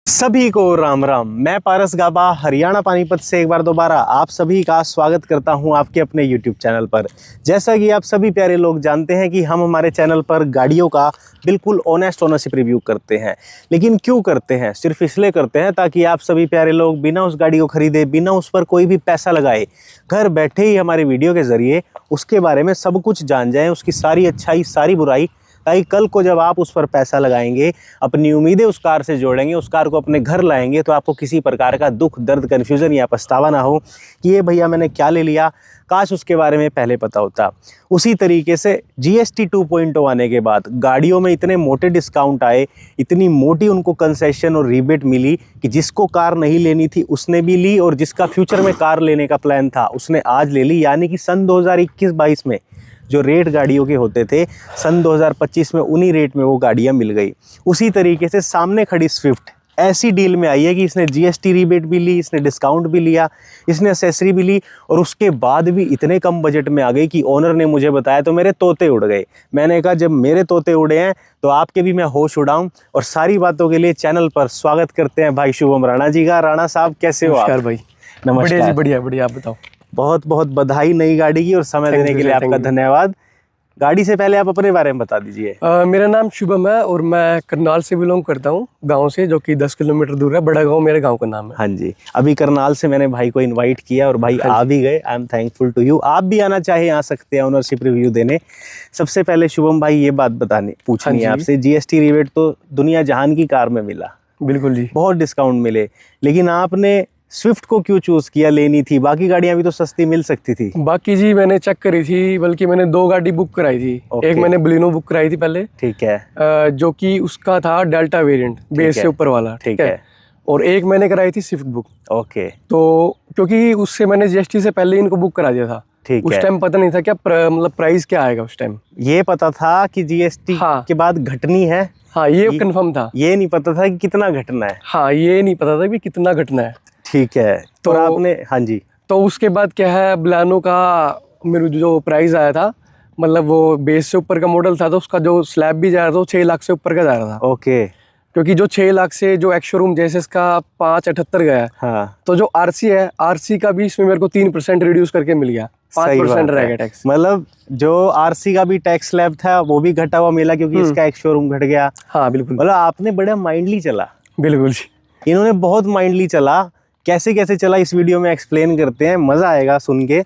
सभी को राम राम। मैं पारस गाबा हरियाणा पानीपत से एक बार दोबारा आप सभी का स्वागत करता हूं आपके अपने YouTube चैनल पर। जैसा कि आप सभी प्यारे लोग जानते हैं कि हम हमारे चैनल पर गाड़ियों का बिल्कुल ऑनेस्ट ओनरशिप रिव्यू करते हैं। लेकिन क्यों करते हैं? सिर्फ इसलिए करते हैं ताकि आप सभी प्यारे लोग बिना उस गाड़ी को खरीदे, बिना उस पर कोई भी पैसा लगाए, घर बैठे ही हमारे वीडियो के ज़रिए उसके बारे में सब कुछ जान जाएँ, उसकी सारी अच्छाई सारी बुराई, ताकि कल को जब आप उस पर पैसा लगाएंगे, अपनी उम्मीदें उस कार से जोड़ेंगे, उस कार को अपने घर लाएंगे, तो आपको किसी प्रकार का दुख, दर्द, कन्फ्यूज़न या पछतावा ना हो कि ये भैया मैंने क्या ले लिया, काश उसके बारे में पहले पता होता। उसी तरीके से GST 2.0 आने के बाद गाड़ियों में इतने मोटे डिस्काउंट आए, इतनी मोटी उनको कंसेशन और रिबेट मिली कि जिसको कार नहीं लेनी थी उसने भी ली, और जिसका फ्यूचर में कार लेने का प्लान था उसने आज ले ली। यानी कि सन 2021-22 में जो रेट गाड़ियों के होते थे, सन 2025 में उन्हीं रेट में वो गाड़ियाँ मिल गई। उसी तरीके से सामने खड़ी स्विफ्ट ऐसी डील में आई है कि इसने GST रिबेट भी ली, इसने डिस्काउंट भी लिया, इसने एक्सेसरी भी ली, और उसके बाद भी इतने कम बजट में आ गई कि ओनर ने मुझे बताया तो मेरे तोते उड़ गए। मैंने कहा जब मेरे तोते उड़े हैं तो आपके भी मैं होश उड़ाऊं। और सारी बातों के लिए चैनल पर स्वागत करते हैं भाई शुभम राणा जी का। राणा साहब कैसे हो आप? नमस्कार भाई। नमस्कार बढ़िया जी, बढ़िया बढ़िया। आप बताओ। बहुत बहुत बधाई नई गाड़ी की, और समय देने के लिए आपका धन्यवाद। गाड़ी से पहले आप अपने बारे में बता दीजिए। मेरा नाम शुभम है और मैं करनाल से बिलोंग करता हूँ, गांव से, जो कि 10 किलोमीटर दूर है। बड़ा गांव मेरे गांव का नाम है। हाँ जी, अभी करनाल से मैंने भाई को इनवाइट किया और भाई आ भी गए। I am thankful to you. आप भी आना चाहे आ सकते हैं ओनरशिप रिव्यू देने। सबसे पहले शुभम भाई ये बात पूछनी है आपसे, GST रिबेट तो दुनिया जहान की कार में मिला, बिल्कुल जी, बहुत डिस्काउंट मिले, लेकिन आपने स्विफ्ट को क्यों चूज किया लेनी थी? बाकी गाड़ियां भी तो सस्ती मिल सकती थी। बाकी जी मैंने चेक करी थी, बल्कि मैंने 2 गाड़ी बुक कराई थी। एक मैंने बलिनो बुक कराई थी पहले, ठीक है, जो कि उसका था डेल्टा वेरिएंट, बेस से ऊपर वाला, ठीक है। और एक मैंने कराई थी स्विफ्ट बुक। ओके। तो क्योंकि उससे मैंने GST से पहले इनको बुक करा दिया था। उस टाइम पता नहीं था क्या मतलब प्राइस क्या आएगा। उस टाइम ये पता था कि GST के बाद घटनी है। हाँ, ये कंफर्म था। ये नहीं पता था कि कितना घटना है। हाँ, ये नहीं पता था कि कितना घटना है। ठीक है। तो आपने, हाँ जी, तो उसके बाद क्या है, बलिनो का मेरे जो प्राइस आया था, मतलब वो बेस से ऊपर का मॉडल था, तो उसका जो स्लैब भी जा रहा था वो 6 लाख से ऊपर का जा रहा था। ओके। क्योंकि जो 6 लाख से जो एक्स शोरूम जैसे इसका 578 गया है, हाँ, तो जो RC है, RC का भी इसमें मेरे को 3% रिड्यूस करके मिल गया, 5% रहेगा टैक्स। मतलब जो RC का भी टैक्स स्लैब था वो भी घटा हुआ मिला, क्योंकि इसका एक्स शोरूम घट गया। हाँ बिल्कुल। मतलब आपने बड़ा माइंडली चला। बिल्कुल जी, इन्होंने बहुत माइंडली चला। कैसे कैसे चला इस वीडियो में एक्सप्लेन करते हैं, मजा आएगा सुन के।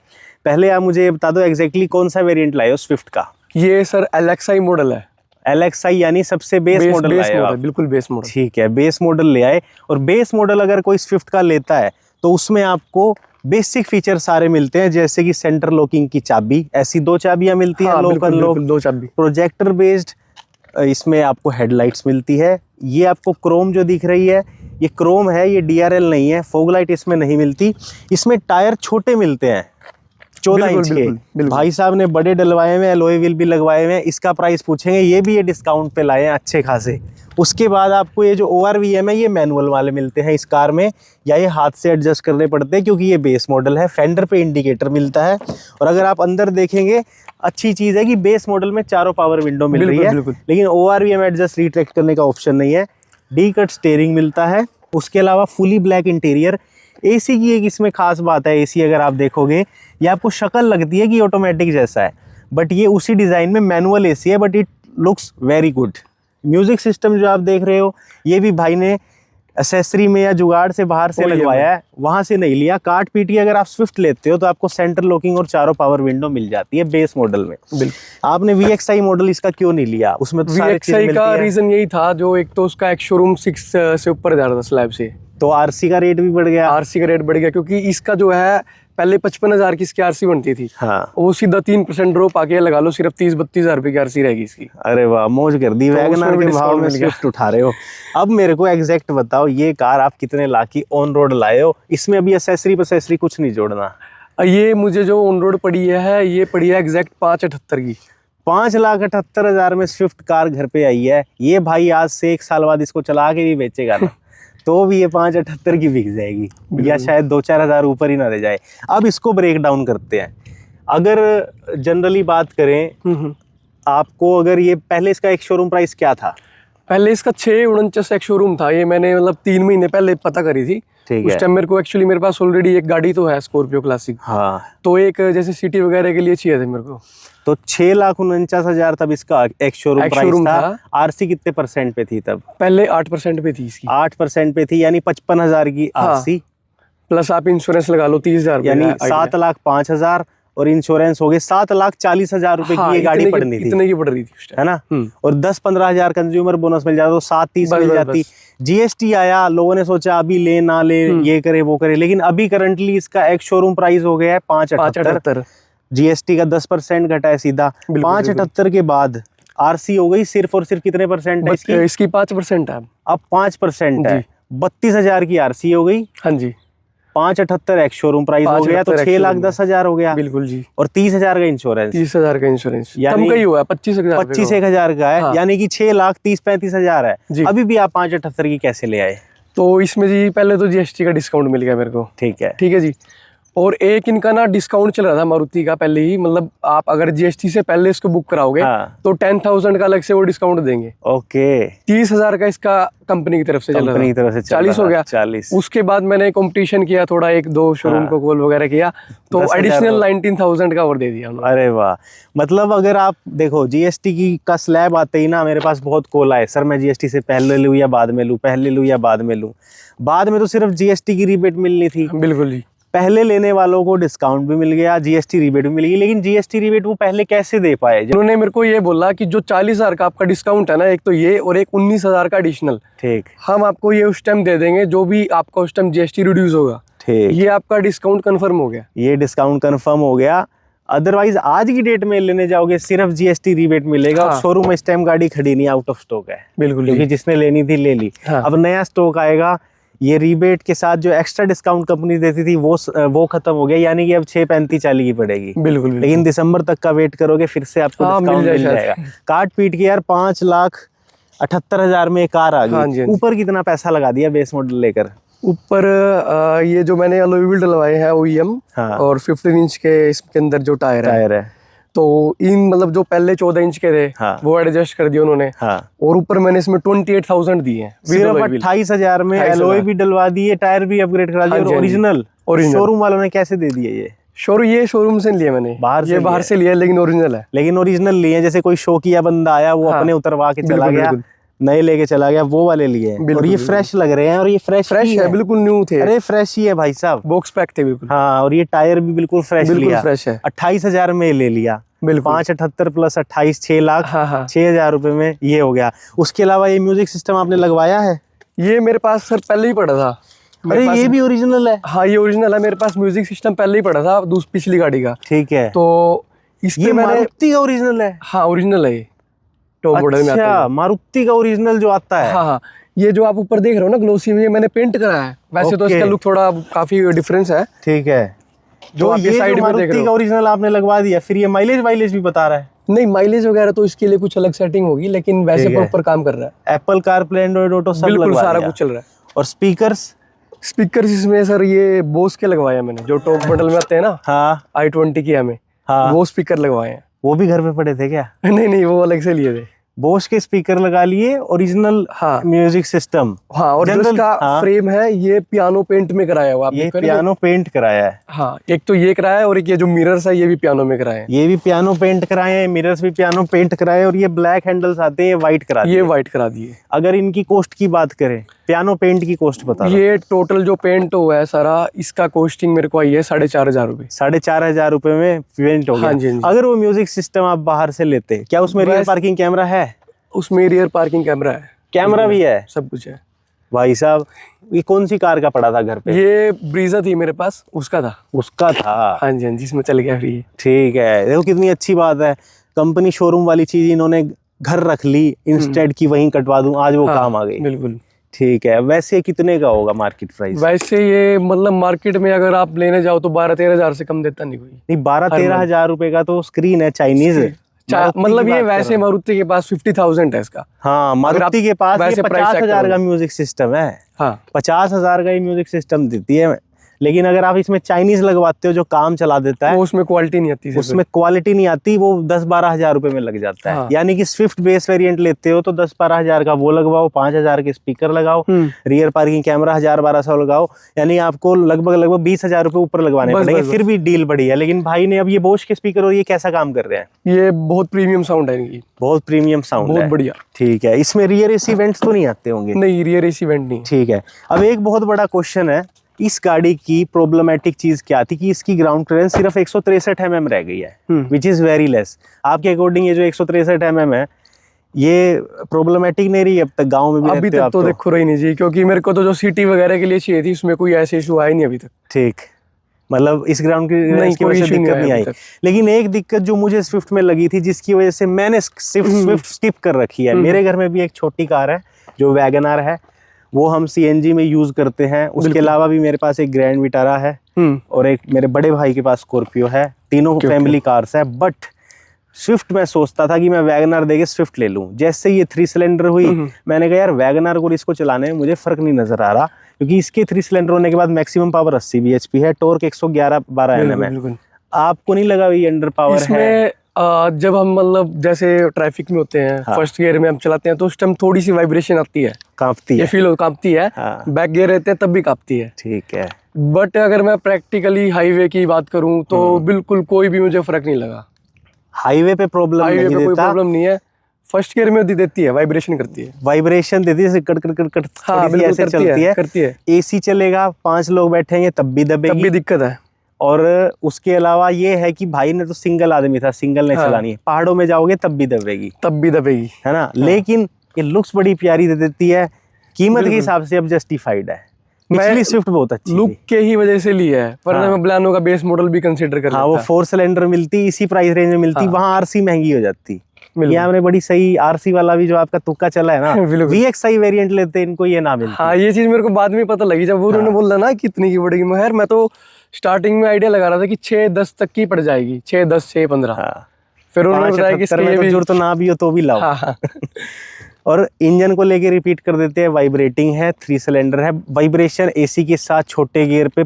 पहले आप मुझे बता दो एग्जैक्टली कौन सा वेरिएंट लाए हो स्विफ्ट का? ये सर LXI मॉडल है। LXI यानी सबसे बेस मॉडल लाए हो आप? बिल्कुल बेस मॉडल। ठीक है, बेस मॉडल ले आए। और बेस मॉडल अगर कोई स्विफ्ट का लेता है तो उसमें आपको बेसिक फीचर सारे मिलते हैं, जैसे कि सेंटर लॉकिंग की चाबी, ऐसी 2 चाबियां मिलती हैं, लोक अनलॉक, 2 चाबी, प्रोजेक्टर बेस्ड। इसमें आपको हेडलाइट्स मिलती है। ये आपको क्रोम जो दिख रही है, ये क्रोम है, ये DRL नहीं है। फॉग लाइट इसमें नहीं मिलती। इसमें टायर छोटे मिलते हैं, 14 इंच के। भाई साहब ने बड़े डलवाए हुए हैं, एलॉय व्हील भी लगवाए हुए हैं। इसका प्राइस पूछेंगे, ये भी ये डिस्काउंट पे लाए हैं अच्छे खासे। उसके बाद आपको ये जो ORVM है, ये मैनुअल वाले मिलते हैं इस कार में, या ये हाथ से एडजस्ट करने पड़ते हैं क्योंकि ये बेस मॉडल है। फेंडर पे इंडिकेटर मिलता है। और अगर आप अंदर देखेंगे, अच्छी चीज़ है कि बेस मॉडल में चारों पावर विंडो मिल रही है, लेकिन ORVM एडजस्ट रिट्रैक्ट करने का ऑप्शन नहीं है। डी कट स्टीयरिंग मिलता है। उसके अलावा फुली ब्लैक इंटीरियर। AC की एक इसमें खास बात है, AC अगर आप देखोगे, ये आपको शक्ल लगती है कि ऑटोमेटिक जैसा है, बट ये उसी डिज़ाइन में मैनुअल AC है, but it looks very good. Music system जो आप देख रहे हो, ये भी भाई ने एक्सेसरी में या जुगाड़ से बाहर से लगवाया है, वहाँ से नहीं लिया। काट पीटी अगर आप स्विफ्ट लेते हो तो आपको सेंटर लॉकिंग और चारों पावर विंडो मिल जाती है बेस मॉडल में। आपने VXI मॉडल इसका क्यों नहीं लिया? उसमें तो सारी चीजें मिलती का है। रीजन यही था, जो एक तो उसका एक्स शोरूम 6 से ऊपर जा रहा था स्लैब से, तो RC का रेट भी बढ़ गया। RC का रेट बढ़ गया, क्योंकि इसका जो है पहले 55,000 की इसकी RC बनती थी। हाँ, वो सीधा 3% ड्रॉप आके लगा लो, सिर्फ 30-32 हज़ार रुपए की RC रहेगी इसकी। अरे वाह, मौज कर दी। वैगनआर के भाव में स्विफ्ट उठा रहे हो। अब मेरे को एग्जैक्ट बताओ, ये कार आप कितने लाख की ऑन रोड लाए हो? इसमें अभी एक्सेसरी कुछ नहीं जोड़ना? ये मुझे जो ऑन रोड पड़ी है, ये पड़ी है एग्जैक्ट 578 की। 5,78,000 में स्विफ्ट कार घर पे आई है। ये भाई आज से 1 साल बाद इसको चला के भी बेचेगा ना तो भी ये 5,78 की बिक जाएगी, या शायद 2-4 हज़ार ऊपर ही ना रह जाए। अब इसको ब्रेक डाउन करते हैं। अगर जनरली बात करें, आपको अगर ये पहले इसका एक शोरूम प्राइस क्या था? पहले इसका 649 एक शोरूम था, ये मैंने मतलब 3 महीने पहले पता करी थी। उस टाइम मेरे को एक्चुअली मेरे पास ऑलरेडी एक गाड़ी तो है स्कॉर्पियो क्लासिक। हाँ, तो एक जैसे सिटी वगैरह के लिए चाहिए थे मेरे को। तो 6,49,000 तब इसका एक शोरूम प्राइस था। आरसी कितने परसेंट पे थी तब? पहले 8% पे थी इसकी। 8% पे थी, यानी 55,000 की आरसी। प्लस आप इंश्योरेंस लगा लो 30,000, यानी 7,05,000 और इंश्योरेंस हो गए 7,40,000 रुपए की ये गाड़ी पड़नी थी। इतने की पड़ रही थी है ना। और 10-15,000 कंज्यूमर बोनस मिल जाता तो 7,30 मिल जाती। जीएसटी आया, लोगों ने सोचा अभी ले ना ले, ये करे वो करे, लेकिन अभी करंटली इसका एक शोरूम प्राइस हो गया है 5,78। जीएसटी का 10% घटा है सीधा। 5,78 के बाद आरसी हो गई सिर्फ और सिर्फ कितने परसेंट है इसकी? इसकी 5% है अब 5% है। 32,000 की आरसी हो गई। हाँ जी। 5,78 एक शोरूम प्राइस हो गया तो 6,10,000 हो गया। बिल्कुल जी। और 30,000 का इंश्योरेंस। 30,000 का इंश्योरेंस यानी कम का ही हुआ है, 25,000 25,000 का है। हाँ। यानी कि 6,30,35,000 है। अभी भी आप 5,78 की कैसे ले आए? तो इसमें जी पहले तो जीएसटी का डिस्काउंट मिल गया मेरे को। ठीक है, ठीक है जी। और एक इनका ना डिस्काउंट चल रहा था मारुति का पहले ही, मतलब आप अगर जीएसटी से पहले इसको बुक कराओगे तो 10,000 का अलग से वो डिस्काउंट देंगे। ओके। 30,000 का इसका कंपनी की तरफ से चल रहा था। कंपनी की तरफ से 40 हो गया। 40। उसके बाद मैंने कंपटीशन किया थोड़ा, 1-2 शोरूम को कॉल वगैरह किया तो एडिशनल 19,000 का और दे दिया उन्होंने। अरे वाह। मतलब अगर आप देखो जीएसटी की का स्लैब आते ही ना मेरे पास बहुत कॉल आए, सर मैं जीएसटी से पहले लूँ या बाद में लूँ, पहले लूँ या बाद में लूँ। बाद में तो सिर्फ जीएसटी की रिबेट मिलनी थी। बिल्कुल जी। पहले लेने वालों को डिस्काउंट भी मिल गया, जीएसटी रिबेट भी मिल गई, लेकिन जीएसटी रिबेट वो पहले कैसे दे पाए? उन्होंने मेरे को ये बोला कि जो 40,000 का आपका डिस्काउंट है ना, एक तो ये और एक 19,000 का एडिशनल, ठीक, हम आपको ये उस टाइम दे देंगे जो भी आपका उस टाइम जीएसटी रिड्यूस होगा। ठीक, ये आपका डिस्काउंट कंफर्म हो गया। ये डिस्काउंट कंफर्म हो गया। अदरवाइज आज की डेट में लेने जाओगे सिर्फ जीएसटी रिबेट मिलेगा। और शोरूम में इस टाइम गाड़ी खड़ी नहीं, आउट ऑफ स्टॉक है। बिल्कुल, क्योंकि जिसने लेनी थी ले ली। अब नया स्टॉक आएगा। ये रिबेट के साथ जो एक्स्ट्रा डिस्काउंट कंपनी देती थी वो खत्म हो गया, यानी कि अब 6,35,40 की पड़ेगी। बिल्कुल। लेकिन दिसंबर तक का वेट करोगे फिर से आपको डिस्काउंट मिल जाएगा। काट पीट के यार 5,78,000 में कार आ गई। ऊपर कितना पैसा लगा दिया बेस मॉडल लेकर? ऊपर ये जो मैंने अलॉय व्हील डलवाए हैं ओईएम, और 15 इंच के इसके अंदर जो टायर है, तो इन मतलब जो पहले 14 इंच के थे वो एडजस्ट कर दिए उन्होंने। और ऊपर मैंने इसमें 28,000 दिए हैं। सिर्फ 28,000 में एलॉय भी डलवा दिए, टायर भी अपग्रेड करा दिए। और ओरिजिनल शोरूम वालों ने कैसे दे दिए ये? शोरूम से लिए मैंने, बाहर से लिया, लेकिन ओरिजिनल है। लेकिन ओरिजिनल लिए, जैसे कोई शौकिया बंदा आया वो अपने उतरवा के चला गया, नए लेके चला गया, वो वाले लिए। और ये फ्रेश लग रहे हैं, और ये फ्रेश है, बिल्कुल न्यू थे। अरे फ्रेश ही है भाई साहब, बॉक्स पैक थे बिल्कुल। हाँ, और ये टायर भी बिल्कुल फ्रेश लिया, फ्रेश है। 28,000 में ले लिया। 5,78 प्लस 28, 6,06,000 रुपए में ये हो गया। उसके अलावा ये म्यूजिक सिस्टम आपने लगवाया है? ये मेरे पास सर पहले ही पड़ा था। अरे ये भी ओरिजिनल है? हाँ, ये ओरिजिनल है। मेरे पास म्यूजिक सिस्टम पहले ही पड़ा था पिछली गाड़ी का। ठीक है। तो ये मारुति का ओरिजिनल है? हाँ, ओरिजिनल है। टॉप मॉडल में आता है मारुति का ओरिजिनल जो आता है। हाँ, ये जो आप ऊपर देख रहे हो ना ग्लोसी में, ये मैंने पेंट कराया है। वैसे तो इसका लुक थोड़ा काफी डिफरेंस है। ठीक है। जो ये साइड में देख रहे हो, मारुति का ओरिजिनल आपने लगवा दिया, फिर ये माइलेज भी बता रहा है? नहीं, माइलेज वगैरह तो इसके लिए कुछ अलग सेटिंग होगी, लेकिन वैसे प्रॉपर काम कर रहा है। एप्पल कारप्ले, एंड्रॉइड ऑटो सब बिल्कुल सारा कुछ चल रहा है। और स्पीकर्स इसमें सर ये बोस के लगवाया मैंने, जो टॉप मॉडल में आते हैं ना। हाँ, i20 की हमें। हाँ, वो स्पीकर लगवाए हैं। वो भी घर पे पड़े थे क्या? नहीं, वो अलग से लिए थे। बोस के स्पीकर लगा लिए, ओरिजिनल म्यूजिक सिस्टम। हाँ, और जो इसका फ्रेम है ये पियानो पेंट में कराया हुआ। ये पियानो पेंट कराया है? हाँ, एक तो ये कराया है, और एक ये जो मिरर्स है ये भी पियानो में कराए हैं। ये भी पियानो पेंट कराए हैं, मिरर्स भी पियानो पेंट कराए, और ये ब्लैक हैंडल्स आते हैं वाइट करा दिए। ये वाइट करा दिए। अगर इनकी कॉस्ट की बात करें, पियानो पेंट की कॉस्ट बता। ये टोटल जो पेंट हुआ है सारा, इसका कॉस्टिंग मेरे को आई है 4,500 रुपए। 4,500 रुपए में पेंट हो गया। हाँ जी। अगर वो म्यूजिक सिस्टम आप बाहर से लेते, क्या उसमें रियर पार्किंग कैमरा है? उसमें रियर पार्किंग कैमरा है, कैमरा भी है, सब कुछ है। भाई साहब, ये कौन सी कार का पड़ा था घर पे? ये ब्रीजा थी मेरे पास, उसका था। हाँ जी, जिसमें चल गया फ्री। ठीक है। देखो कितनी अच्छी बात है, कंपनी शोरूम वाली चीज इन्होंने घर रख ली, इंस्टेड की वहीं कटवा दूं, आज वो काम आ गई। बिल्कुल। ठीक है। वैसे कितने का होगा मार्केट प्राइस? वैसे ये मतलब मार्केट में अगर आप लेने जाओ तो 12-13 से कम देता नहीं कोई। नहीं, 12-13 रुपए का तो स्क्रीन है, चाइनीज। मतलब ये वैसे मारुति के पास 50,000 है इसका। हाँ, मारुति के पास 50,000 का म्यूजिक सिस्टम है। हाँ, 50,000 का ही म्यूजिक सिस्टम देती है। लेकिन अगर आप इसमें चाइनीज लगवाते हो जो काम चला देता है, वो उसमें क्वालिटी नहीं आती, उसमें क्वालिटी नहीं आती, वो 10-12 हजार रुपए में लग जाता है। हाँ। यानी कि स्विफ्ट बेस वेरिएंट लेते हो तो 10-12 हजार का वो लगवाओ, 5,000 के स्पीकर लगाओ, रियर पार्किंग कैमरा 1,000-1,200 लगाओ, यानी आपको लगभग 20,000 रुपए ऊपर लगवाने पड़ेंगे, फिर भी डील बढ़ी है। लेकिन भाई ने अब ये बोश के स्पीकर और ये कैसा काम कर रहे हैं? ये बहुत प्रीमियम साउंड है इनकी, बहुत प्रीमियम साउंड है, बहुत बढ़िया। ठीक है। इसमें रियर एसी वेंट्स तो नहीं आते होंगे? नहीं, रियर एसी वेंट नहीं। ठीक है। अब एक बहुत बड़ा क्वेश्चन है, इस गाड़ी की प्रॉब्लमेटिक चीज क्या थी कि इसकी ग्राउंड क्लियरेंस सिर्फ 163 mm रह गई है, विच इज वेरी लेस। आपके अकॉर्डिंग ये जो 163 mm है, ये प्रॉब्लमेटिक नहीं रही अब तक गांव में भी? अभी तक तो देखो रही नहीं जी, क्योंकि मेरे को तो जो सिटी वगैरह के लिए चाहिए थी उसमें कोई ऐसे इशू आया नहीं अभी तक। ठीक, मतलब इस ग्राउंड की वजह से दिक्कत नहीं आई। लेकिन एक दिक्कत जो मुझे स्विफ्ट में लगी थी, जिसकी वजह से मैंने स्विफ्ट स्किप कर रखी है, मेरे घर में भी एक छोटी कार है जो वैगन आर है, वो हम सीएनजी में यूज करते हैं। उसके अलावा भी मेरे पास एक ग्रैंड विटारा है और एक मेरे बड़े भाई के पास स्कॉर्पियो है, तीनों फैमिली कार्स है। बट स्विफ्ट में सोचता था कि मैं वैगन आर देके स्विफ्ट ले लूं। जैसे ये 3 सिलेंडर हुई, मैंने कहा यार वैगन आर को इसको चलाने में मुझे फर्क नहीं नजर आ रहा, क्योंकि इसके 3 सिलेंडर होने के बाद मैक्सिमम पावर 80 bhp है, टॉर्क 111-12 Nm है। आपको नहीं लगा ये अंडर पावर है? जब हम मतलब जैसे ट्रैफिक में होते हैं, फर्स्ट गियर में हम चलाते हैं तो उस टाइम थोड़ी सी वाइब्रेशन आती है, कांपती है, ये फील कांपती है। बैक गियर रहते हैं तब भी कांपती है, ठीक है। बट अगर मैं प्रैक्टिकली हाईवे की बात करूं तो बिल्कुल कोई भी मुझे फर्क नहीं लगा। हाईवे पे प्रॉब्लम नहीं देता? कोई प्रॉब्लम नहीं है। फर्स्ट गियर में देती है, वाइब्रेशन करती है, वाइब्रेशन देती है, कट कट कट कट ऐसे चलती है। एसी चलेगा, 5 लोग बैठेंगे तब भी दबेगी, तब भी दिक्कत है। और उसके अलावा ये है कि भाई ने तो सिंगल आदमी था, सिंगल ने चलानी है, पहाड़ों में जाओगे तब भी दबेगी, है ना। लेकिन ये लुक्स बड़ी प्यारी दे देती है, कीमत के हिसाब से अब जस्टिफाइड है। पिछली स्विफ्ट बहुत अच्छी लुक के ही वजह से लिया है, वरना मैं बलेनो का बेस मॉडल भी कंसीडर कर लेता। वो 4 सिलेंडर मिलती, इसी प्राइस रेंज में मिलती, वहाँ आरसी महंगी हो जाती। ये हमने बड़ी सही आरसी वाला भी जो आपका तुक्का चला है ना, VXI वेरिएंट लेते, इनको ये ना मिलती। हाँ, ये चीज मेरे को बाद में पता लगी जब उन्होंने बोला ना कितनी की पड़ेगी। मैं तो स्टार्टिंग में आइडिया लगा रहा था कि 6-10 तक की पड़ जाएगी, 6-10 6-15। फिर उन्होंने बताया कि जरूरत ना भी हो तो भी लाओ। और इंजन को लेके रिपीट कर देते हैं, वाइब्रेटिंग है, 3 सिलेंडर है। वाइब्रेशन एसी के साथ छोटे गियर पे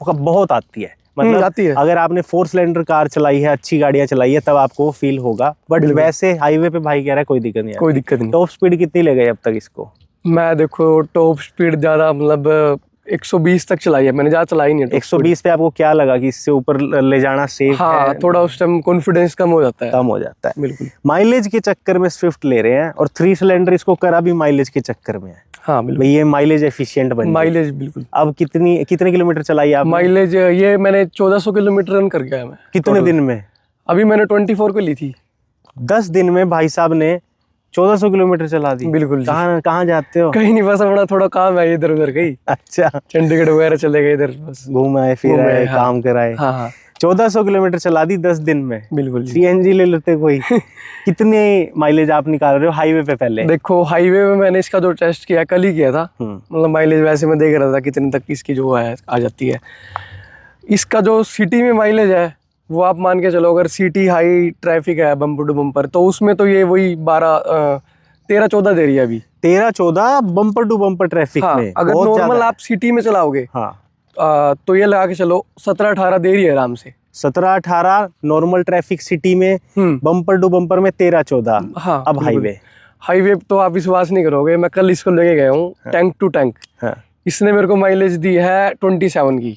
बहुत आती है, मतलब आती है। अगर आपने 4 सिलेंडर कार चलाई है, अच्छी गाड़ियां चलाई है, तब आपको फील होगा। बट वैसे हाईवे पे भाई कह रहा है कोई दिक्कत नहीं, कोई दिक्कत नहीं। टॉप स्पीड कितनी ले गई अब तक इसको? मैं देखो टॉप स्पीड ज्यादा मतलब 120 तक चलाई है मैंने, ज्यादा चलाई नहीं है। 120 पे आपको क्या लगा कि इससे ऊपर ले जाना सेफ है? थोड़ा उस टाइम कॉन्फिडेंस कम हो जाता है। बिल्कुल। माइलेज के चक्कर में स्विफ्ट ले रहे हैं, और 3 सिलेंडर इसको करा भी माइलेज के चक्कर में है। हाँ बिल्कुल, ये माइलेज एफिशिएंट बन, माइलेज बिल्कुल। अब कितने किलोमीटर चलाई आप? माइलेज ये मैंने 1400 किलोमीटर रन कर गया मैं। कितने दिन में? अभी मैंने 24 को ली थी। 10 दिन में भाई साहब ने 1400 किलोमीटर चला दी। बिल्कुल। कहाँ जाते हो? कहीं नहीं, बस अपना थोड़ा काम है इधर उधर कहीं। अच्छा, चंडीगढ़ वगैरह चले गए, इधर बस घूम आए फिर आए, काम कराए। 1400 किलोमीटर चला दी 10 दिन में। बिल्कुल। सीएनजी ले लेते कोई। कितने माइलेज आप निकाल रहे हो हाईवे पे? पहले देखो हाईवे में मैंने इसका जो टेस्ट किया कल ही किया था, मतलब माइलेज वैसे मैं देख रहा था कितने तक इसकी जो है आ जाती है। इसका जो सिटी में माइलेज है वो आप मान के चलो, अगर सिटी हाई ट्रैफिक है बम्पर टू बम्पर, तो उसमें तो ये वही 13-14 दे रही है अभी। 13-14 बम्पर टू बम्पर ट्रैफिक में? अगर नॉर्मल आप सिटी में चलाओगे तो ये लगा के चलो 17-18 दे रही है आराम से। 17-18 नॉर्मल ट्रैफिक सिटी में, बम्पर टू बम्पर में 13-14। हाँ, अब हाईवे तो आप विश्वास नहीं करोगे, मैं कल इसको लेके गया हूँ टैंक टू टैंक। इसने मेरे को माइलेज दी है 27 की।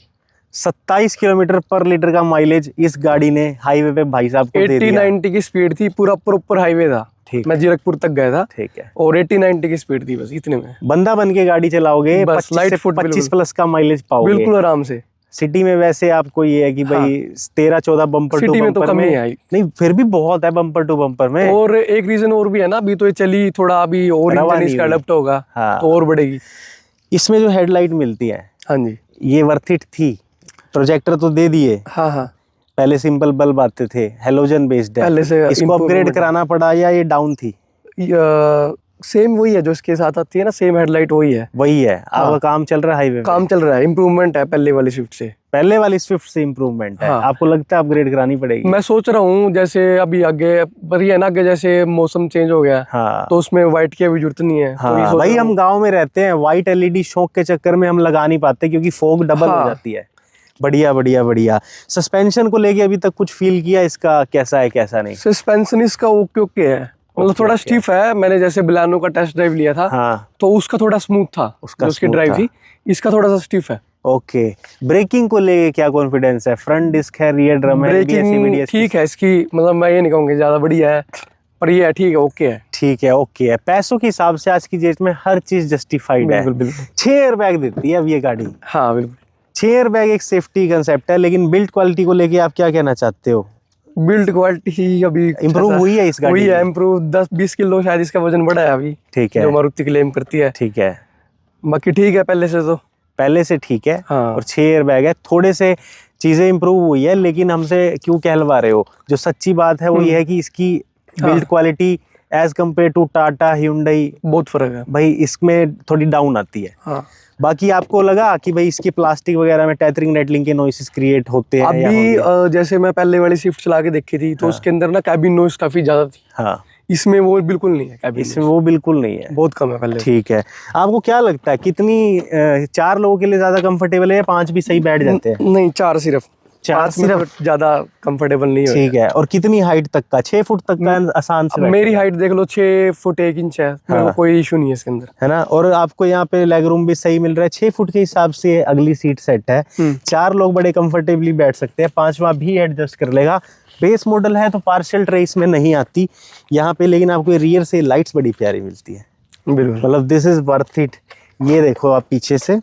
27 किलोमीटर पर लीटर का माइलेज इस गाड़ी ने हाईवे पे भाई साहब को दे दिया। 80-90 की स्पीड थी, पूरा प्रॉपर हाईवे था। मैं जीरकपुर तक गया था। ठीक है। और 80-90 की स्पीड थी, बस इतने में बंदा बन के गाड़ी चलाओगे, बस 25 प्लस का माइलेज पाओगे बिल्कुल आराम से। सिटी में वैसे आपको ये है कि भाई 13-14 बम्पर टू बम्पर तो कम ही आई। नहीं, फिर भी बहुत है बम्पर टू बम्पर में। और एक रीजन और भी है ना, अभी तो ये चली थोड़ा, अभी और इंजन इसका अडॉप्ट होगा तो और बढ़ेगी। इसमें जो हेडलाइट मिलती है, हाँ जी, ये वर्थ इट थी। प्रोजेक्टर तो दे दिए, पहले सिंपल बल्ब आते थे, हेलोजन बेस्ड है, पहले से इसको अपग्रेड कराना पड़ा या ये डाउन थी? सेम वही है जो इसके साथ आती है ना, सेम हेडलाइट वही है। आपका काम चल रहा है हाईवे में? काम चल रहा है, इम्प्रूवमेंट है पहले वाली स्विफ्ट से इम्प्रूवमेंट है। आपको लगता है अपग्रेड करानी पड़ेगी? मैं सोच रहा हूँ, जैसे अभी आगे पर है ना, आगे जैसे मौसम चेंज हो गया तो उसमें व्हाइट की भी जरूरत नहीं है। भाई हम गाँव में रहते हैं, व्हाइट LED शौक के चक्कर में हम लगा नहीं पाते, क्योंकि फॉग डबल हो जाती है। बढ़िया बढ़िया बढ़िया। सस्पेंशन को लेके अभी तक कुछ फील किया इसका, कैसा है कैसा नहीं? सस्पेंशन इसका ओके ओके है, मतलब थोड़ा स्टिफ है। मैंने जैसे बिलानो का टेस्ट ड्राइव लिया था, हाँ, तो उसका थोड़ा स्मूथ था, उसकी ड्राइव थी। इसका थोड़ा सा स्टिफ है। ओके। ब्रेकिंग को लेके क्या कॉन्फिडेंस है? फ्रंट डिस्क है, रियर ड्रम है, ब्रेकिंग ठीक है इसकी, मतलब मैं ये नहीं कहूँगी ज्यादा बढ़िया है, पर ये ठीक है, ओके है। ठीक है, ओके है। पैसों के हिसाब से आज की डेट में हर चीज जस्टिफाइड है। बिल्कुल बिल्कुल। 6 एयरबैग देती है अब ये गाड़ी। हाँ बिल्कुल, 6 एयरबैग एक सेफ्टी कंसेप्ट है, लेकिन बिल्ड क्वालिटी को लेके आप क्या कहना चाहते हो? बिल्ड क्वालिटी अभी इम्प्रूव हुई है इस गाड़ी? हुई है इम्प्रूव, 10-20 किलो शायद इसका वजन बढ़ा है अभी। ठीक है, जो मारुति क्लेम करती है। ठीक है, बाकी ठीक है पहले से, तो पहले से ठीक है। हाँ। और 6 एयरबैग है, थोड़े से चीजें इम्प्रूव हुई है, लेकिन हमसे क्यों कहलवा रहे हो? जो सच्ची बात है वो ये है कि इसकी build quality as compare to Tata, Hyundai, बहुत फर्क है भाई, इसमें थोड़ी डाउन आती है। हाँ। बाकी आपको लगा कि भाई इसकी प्लास्टिक वगैरह में टेथरिंग नेटलिंग के नॉइसेस क्रिएट होते हैं? अभी जैसे मैं पहले वाली स्विफ्ट चला के देखी थी, तो उसके अंदर ना कैबिन नॉइस काफी ज्यादा थी। हाँ, इसमें वो बिल्कुल नहीं है, कैबिन इसमें वो बिल्कुल नहीं है, बहुत कम है पहले। ठीक है। आपको क्या लगता है कितनी 4 लोगों के लिए ज्यादा कंफर्टेबल है या 5 भी सही बैठ जाते हैं? नहीं, 4 सिर्फ, 4 सिर्फ ज्यादा कंफर्टेबल नहीं है। ठीक है। और कितनी हाइट तक का? 6 फुट तक का आसान से? मेरी हाइट देख लो 6 फुट 1 इंच है, मेरे को कोई इशू नहीं है इसके अंदर, है ना। और आपको यहाँ पे लेग रूम भी सही मिल रहा है। 6 फुट के हिसाब से अगली सीट सेट है, 4 लोग बड़े कंफर्टेबली बैठ सकते हैं, 5वां भी एडजस्ट कर लेगा। बेस मॉडल है तो पार्शियल ट्रे इसमें नहीं आती यहाँ पे, लेकिन आपको रियर से लाइट्स बड़ी प्यारी मिलती है। बिल्कुल, मतलब दिस इज वर्थ इट। ये देखो आप पीछे से,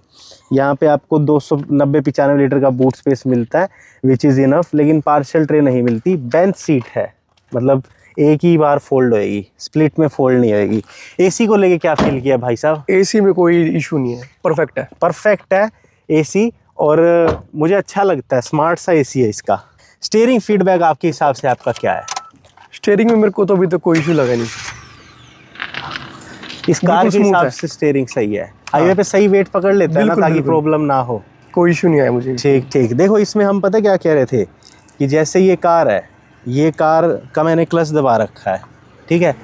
यहाँ पे आपको 290-95 लीटर का बूट स्पेस मिलता है, विच इज़ इनफ, लेकिन पार्शियल ट्रे नहीं मिलती। बेंच सीट है, मतलब एक ही बार फोल्ड होएगी, स्प्लिट में फोल्ड नहीं होएगी। एसी को लेके क्या फील किया भाई साहब? एसी में कोई इशू नहीं है, परफेक्ट है, परफेक्ट है एसी। और मुझे अच्छा लगता है, स्मार्ट सा एसी है इसका। स्टीयरिंग फीडबैक आपके हिसाब से आपका क्या है? स्टीयरिंग में मेरे को तो अभी तक कोई इशू लगा नहीं। इस कार के हिसाब से स्टीयरिंग सही है, हाईवे पे सही वेट पकड़ लेता है ना, ताकि प्रॉब्लम ना हो। कोई इशू नहीं आया मुझे। ठीक ठीक। देखो इसमें हम पता क्या कह रहे थे कि जैसे ये कार है, ये कार का मैंने क्लच दबा रखा है, ठीक है।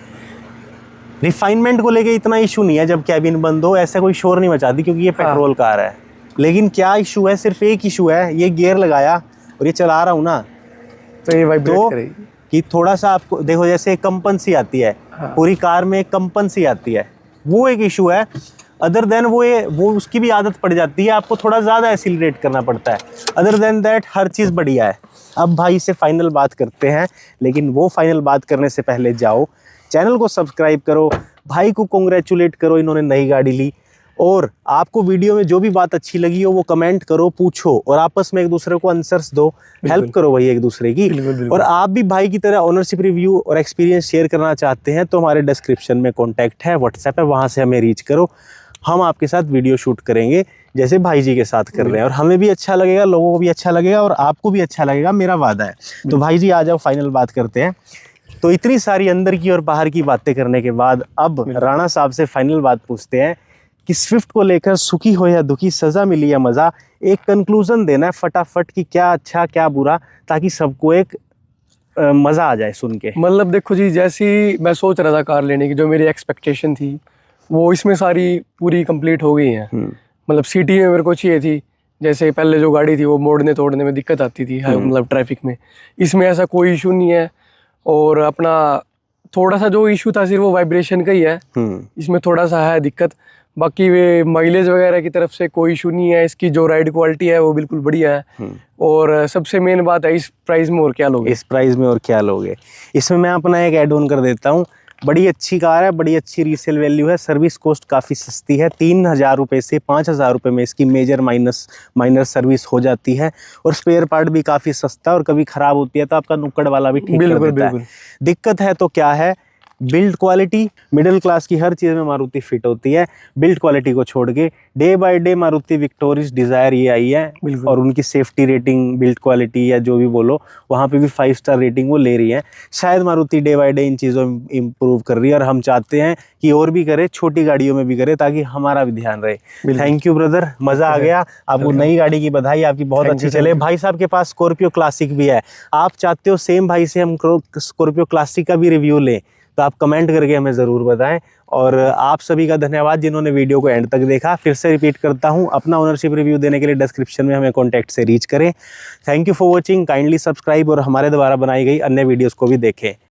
रिफाइनमेंट को लेके इतना इशू नहीं है, जब कैबिन बंद हो ऐसा कोई शोर नहीं मचाती, क्योंकि ये पेट्रोल कार है। लेकिन क्या इशू है? सिर्फ एक इशू है, ये गियर लगाया और ये चला रहा हूँ ना, तो ये वाइब्रेट करेगी कि थोड़ा सा आपको देखो, जैसे कंपन सी आती है, पूरी कार में एक कंपन सी आती है, वो एक इशू है। अदर देन वो उसकी भी आदत पड़ जाती है, आपको थोड़ा ज़्यादा एक्सीलरेट करना पड़ता है। अदर देन दैट हर चीज़ बढ़िया है। अब भाई से फाइनल बात करते हैं, लेकिन वो फाइनल बात करने से पहले जाओ चैनल को सब्सक्राइब करो, भाई को कॉन्ग्रेचुलेट करो, इन्होंने नई गाड़ी ली। और आपको वीडियो में जो भी बात अच्छी लगी हो वो कमेंट करो, पूछो, और आपस में एक दूसरे को आंसर्स दो, हेल्प करो भाई एक दूसरे की। और आप भी भाई की तरह ओनरशिप रिव्यू और एक्सपीरियंस शेयर करना चाहते हैं तो हमारे डिस्क्रिप्शन में कॉन्टैक्ट है, व्हाट्सएप है, वहाँ से हमें रीच करो। हम आपके साथ वीडियो शूट करेंगे जैसे भाई जी के साथ कर रहे हैं, और हमें भी अच्छा लगेगा, लोगों को भी अच्छा लगेगा, और आपको भी अच्छा लगेगा, मेरा वादा है। तो भाई जी आ जाओ, फाइनल बात करते हैं। तो इतनी सारी अंदर की और बाहर की बातें करने के बाद अब राणा साहब से फाइनल बात पूछते हैं कि स्विफ्ट को लेकर सुखी हो या दुखी, सज़ा मिली या मज़ा, एक कंक्लूजन देना है फटाफट कि क्या अच्छा क्या बुरा, ताकि सबको एक मज़ा आ जाए सुन के। मतलब देखो जी, जैसी मैं सोच रहा था कार लेने की, जो मेरी एक्सपेक्टेशन थी वो इसमें सारी पूरी कंप्लीट हो गई हैं। मतलब सिटी में मेरे को चाहिए थी, जैसे पहले जो गाड़ी थी वो मोड़ने तोड़ने में दिक्कत आती थी, मतलब ट्रैफिक में। इसमें ऐसा कोई इशू नहीं है। और अपना थोड़ा सा जो इशू था सिर्फ वो वाइब्रेशन का ही है, इसमें थोड़ा सा है दिक्कत। बाकी वे माइलेज वगैरह की तरफ से कोई इशू नहीं है। इसकी जो राइड क्वालिटी है वो बिल्कुल बढ़िया है। और सबसे मेन बात है, इस प्राइस में और क्या लोगे? इस प्राइस में और क्या लोगे? इसमें मैं अपना एक ऐड ऑन कर देता हूँ। बड़ी अच्छी कार है, बड़ी अच्छी रीसेल वैल्यू है, सर्विस कॉस्ट काफ़ी सस्ती है। 3000 रुपये से 5000 रुपये में इसकी मेजर माइनर सर्विस हो जाती है। और स्पेयर पार्ट भी काफ़ी सस्ता है, और कभी ख़राब होती है तो आपका नुक्कड़ वाला भी ठीक कर देता है। दिक्कत है तो क्या है? Build quality. मिडिल क्लास की हर चीज़ में मारुति फिट होती है, बिल्ड क्वालिटी को छोड़ के। Day by day Maruti victorious desire ये आई है, और उनकी सेफ्टी रेटिंग, बिल्ड क्वालिटी या जो भी बोलो, वहाँ पे भी 5 स्टार रेटिंग वो ले रही है। शायद Maruti day by day in चीज़ों में इम्प्रूव कर रही है, और हम चाहते हैं कि और भी करे, छोटी गाड़ियों में भी करे, ताकि हमारा भी ध्यान रहे। थैंक यू ब्रदर, मज़ा आ गया। आपको नई गाड़ी की बधाई, आपकी बहुत अच्छी चले। भाई साहब के पास स्कॉर्पियो क्लासिक भी है, आप चाहते हो सेम भाई से हम स्कॉर्पियो क्लासिक का भी रिव्यू लें तो आप कमेंट करके हमें ज़रूर बताएं। और आप सभी का धन्यवाद जिन्होंने वीडियो को एंड तक देखा। फिर से रिपीट करता हूं, अपना ओनरशिप रिव्यू देने के लिए डिस्क्रिप्शन में हमें कॉन्टैक्ट से रीच करें। Thank you for watching, kindly subscribe और हमारे द्वारा बनाई गई अन्य वीडियोज़ को भी देखें।